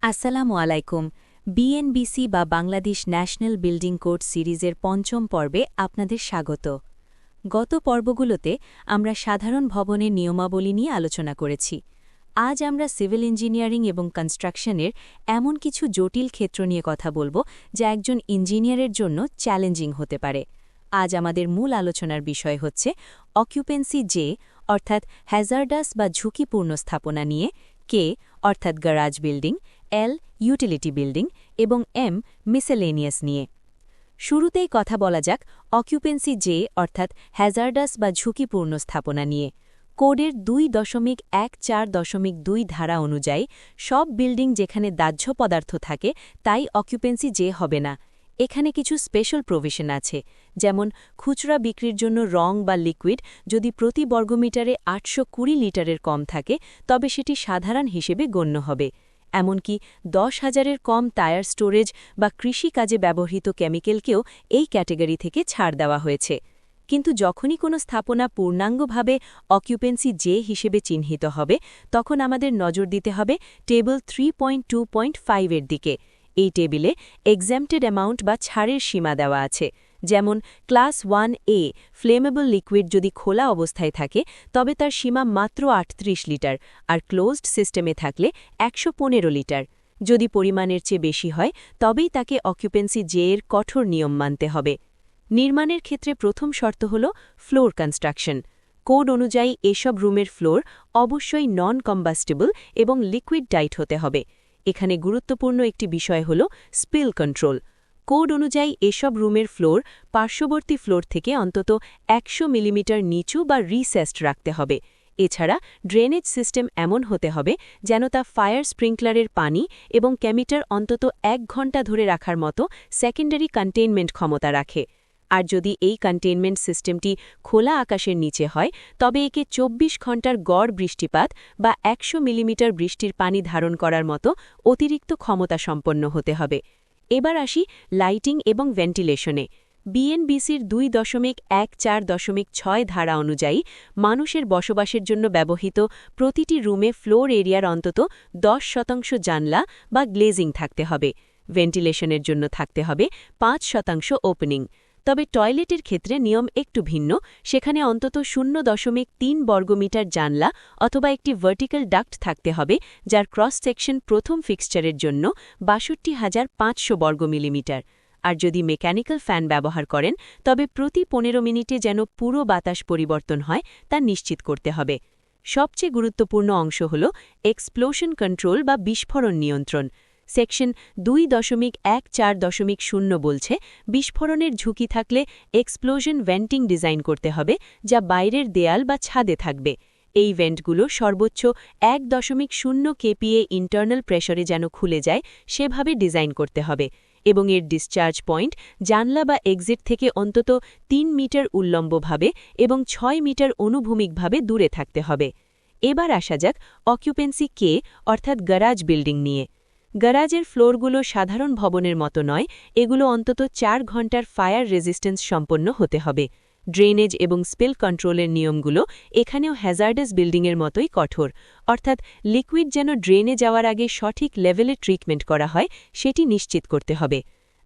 আসসালামু আলাইকুম। বিএনবিসি বা বাংলাদেশ ন্যাশনাল বিল্ডিং কোড সিরিজের পঞ্চম পর্বে আপনাদের স্বাগত। গত পর্বগুলোতে আমরা সাধারণ ভবনের নিয়মাবলী নিয়ে আলোচনা করেছি। আজ আমরা সিভিল ইঞ্জিনিয়ারিং এবং কনস্ট্রাকশনের এমন কিছু জটিল ক্ষেত্র নিয়ে কথা বলব যা একজন ইঞ্জিনিয়ারের জন্য চ্যালেঞ্জিং হতে পারে। আজ আমাদের মূল আলোচনার বিষয় হচ্ছে অকুপেন্সি জে অর্থাৎ হ্যাজার্ডাস বা ঝুঁকিপূর্ণ স্থাপনা নিয়ে, কে অর্থাৎ গ্যারাজ বিল্ডিং, এল ইউটিলিটি বিল্ডিং এবং এম মিসেলেনিয়াস নিয়ে। শুরুতেই কথা বলা যাক অকুপেন্সি জে অর্থাৎ হ্যাজার্ডাস বা ঝুঁকিপূর্ণ স্থাপনা নিয়ে। কোডের 2.142 ধারা অনুযায়ী সব বিল্ডিং যেখানে দাহ্য পদার্থ থাকে তাই অকুপেন্সি জে হবে না। এখানে কিছু স্পেশাল প্রভিশন আছে, যেমন খুচরা বিক্রির জন্য রং বা লিকুইড যদি প্রতি বর্গমিটারে 820 লিটারের কম থাকে তবে সেটি সাধারণ হিসেবে গণ্য হবে। এমনকি 10,000-এর কম টায়ার স্টোরেজ বা কৃষি কাজে ব্যবহৃত কেমিক্যালকেও এই ক্যাটেগরি থেকে ছাড় দেওয়া হয়েছে। কিন্তু যখনই কোনো স্থাপনা পূর্ণাঙ্গভাবে অকুপেন্সি জে হিসেবে চিহ্নিত হবে তখন আমাদের নজর দিতে হবে টেবল 3.2.5 এর দিকে। এই টেবিলে এক্সাম্পটেড অ্যামাউন্ট বা ছাড়ের সীমা দেওয়া আছে, যেমন ক্লাস 1A ফ্লেমেবল লিকুইড যদি খোলা অবস্থায় থাকে তবে তার সীমা মাত্র 38 লিটার, আর ক্লোজড সিস্টেমে থাকলে 115 লিটার। যদি পরিমাণের চেয়ে বেশি হয় তবেই তাকে অকুপেন্সি জে এর কঠোর নিয়ম মানতে হবে। নির্মাণের ক্ষেত্রে প্রথম শর্ত হল ফ্লোর কনস্ট্রাকশন। কোড অনুযায়ী এসব রুমের ফ্লোর অবশ্যই নন কম্বাস্টেবল এবং লিকুইড টাইট হতে হবে। এখানে গুরুত্বপূর্ণ একটি বিষয় হল স্পিল কন্ট্রোল। কোড অনুযায়ী এসব রুমের ফ্লোর পার্শ্ববর্তী ফ্লোর থেকে অন্তত 100 মিলিমিটার নিচু বা রিসেস্ট রাখতে হবে। এছাড়া ড্রেনেজ সিস্টেম এমন হতে হবে যেন তা ফায়ার স্প্রিংকলারের পানি এবং কেমিটার অন্তত 1 ঘণ্টা ধরে রাখার মতো সেকেন্ডারি কন্টেইনমেন্ট ক্ষমতা রাখে। আর যদি এই কন্টেইনমেন্ট সিস্টেমটি খোলা আকাশের নিচে হয় তবে একে 24 ঘণ্টার গড় বৃষ্টিপাত বা 100 মিলিমিটার বৃষ্টির পানি ধারণ করার মতো অতিরিক্ত ক্ষমতা সম্পন্ন হতে হবে। এবার আসি লাইটিং এবং ভেন্টিলেশনে। বিএনবিসির 2.146 ধারা অনুযায়ী মানুষের বসবাসের জন্য ব্যবহৃত প্রতিটি রুমে ফ্লোর এরিয়ার অন্তত 10% জানলা বা গ্লেজিং থাকতে হবে। ভেন্টিলেশনের জন্য থাকতে হবে 5% ওপেনিং। তবে টয়লেটের ক্ষেত্রে নিয়ম একটু ভিন্ন, সেখানে অন্তত 0.3 বর্গমিটার জানলা অথবা একটি ভার্টিক্যাল ডাক্ট থাকতে হবে যার ক্রস সেকশন প্রথম ফিক্সচারের জন্য 62,500 বর্গমিলিমিটার। আর যদি মেকানিক্যাল ফ্যান ব্যবহার করেন তবে প্রতি 15 মিনিটে যেন পুরো বাতাস পরিবর্তন হয় তা নিশ্চিত করতে হবে। সবচেয়ে গুরুত্বপূর্ণ অংশ হল এক্সপ্লোশন কন্ট্রোল বা বিস্ফোরণ নিয়ন্ত্রণ। সেকশন 2.140 বলছে বিস্ফোরণের ঝুঁকি থাকলে এক্সপ্লোশন ভেন্টিং ডিজাইন করতে হবে যা বাইরের দেয়াল বা ছাদে থাকবে। এই ভেন্টগুলো সর্বোচ্চ 1.0 কেপিএ ইন্টারনাল প্রেশারে যেন খুলে যায় সেভাবে ডিজাইন করতে হবে, এবং এর ডিসচার্জ পয়েন্ট জানলা বা এক্সিট থেকে অন্তত 3 মিটার উল্লম্বভাবে এবং 6 মিটার অনুভূমিকভাবে দূরে থাকতে হবে। এবার আসা যাক অকুপেন্সি কে অর্থাৎ গ্যারাজ বিল্ডিং নিয়ে। গ্যারাজের ফ্লোরগুলো সাধারণ ভবনের মতো নয়, এগুলো অন্তত 4 ঘণ্টার ফায়ার রেজিস্ট্যান্স সম্পন্ন হতে হবে। ড্রেনেজ এবং স্পিল কন্ট্রোলের নিয়মগুলো এখানেও হ্যাজার্ডাস বিল্ডিংয়ের মতোই কঠোর, অর্থাৎ লিকুইড যেন ড্রেনে যাওয়ার আগে সঠিক লেভেলে ট্রিটমেন্ট করা হয় সেটি নিশ্চিত করতে হবে।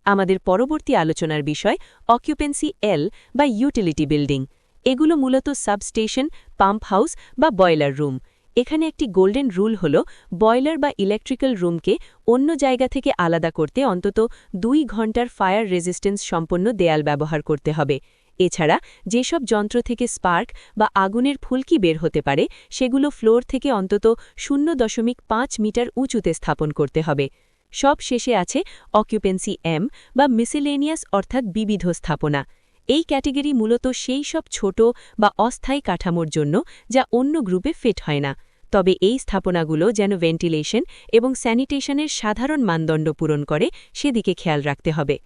আমাদের পরবর্তী আলোচনার বিষয় অকুপেন্সি এল বা ইউটিলিটি বিল্ডিং। এগুলো মূলত সাবস্টেশন, পাম্প হাউস বা বয়লার রুম। এখানে একটি গোল্ডেন রুল হল বয়লার বা ইলেকট্রিক্যাল রুমকে অন্য জায়গা থেকে আলাদা করতে অন্তত 2 ঘণ্টার ফায়ার রেজিস্ট্যান্স সম্পন্ন দেয়াল ব্যবহার করতে হবে। এছাড়া যেসব যন্ত্র থেকে স্পার্ক বা আগুনের ফুলকি বের হতে পারে সেগুলো ফ্লোর থেকে অন্তত 0.5 মিটার উঁচুতে স্থাপন করতে হবে। সব শেষে আছে অকুপেন্সি এম বা মিসেলেনিয়াস অর্থাৎ বিবিধ স্থাপনা। এই ক্যাটেগরি মূলত সেই সব ছোট বা অস্থায়ী কাঠামোর জন্য যা অন্য গ্রুপে ফিট হয় না, তবে এই স্থাপনাগুলো যেন ভেন্টিলেশন এবং স্যানিটেশনের সাধারণ মানদণ্ড পূরণ করে সেদিকে খেয়াল রাখতে হবে।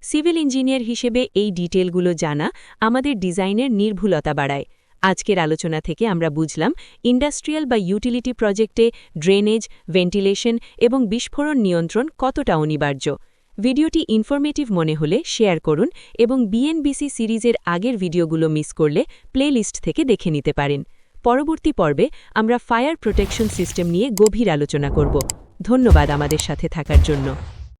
সিভিল ইঞ্জিনিয়ার হিসেবে এই ডিটেলগুলো জানা আমাদের ডিজাইনের নির্ভুলতা বাড়ায়। আজকের আলোচনা থেকে আমরা বুঝলাম ইন্ডাস্ট্রিয়াল বা ইউটিলিটি প্রজেক্টে ড্রেনেজ, ভেন্টিলেশন এবং বিস্ফোরণ নিয়ন্ত্রণ কতটা অনিবার্য। ভিডিওটি ইনফরমেটিভ মনে হলে শেয়ার করুন এবং বিএনবিসি সিরিজের আগের ভিডিওগুলো মিস করলে প্লেলিস্ট থেকে দেখে নিতে পারেন। পরবর্তী পর্বে আমরা ফায়ার প্রোটেকশন সিস্টেম নিয়ে গভীর আলোচনা করব। ধন্যবাদ আমাদের সাথে থাকার জন্য।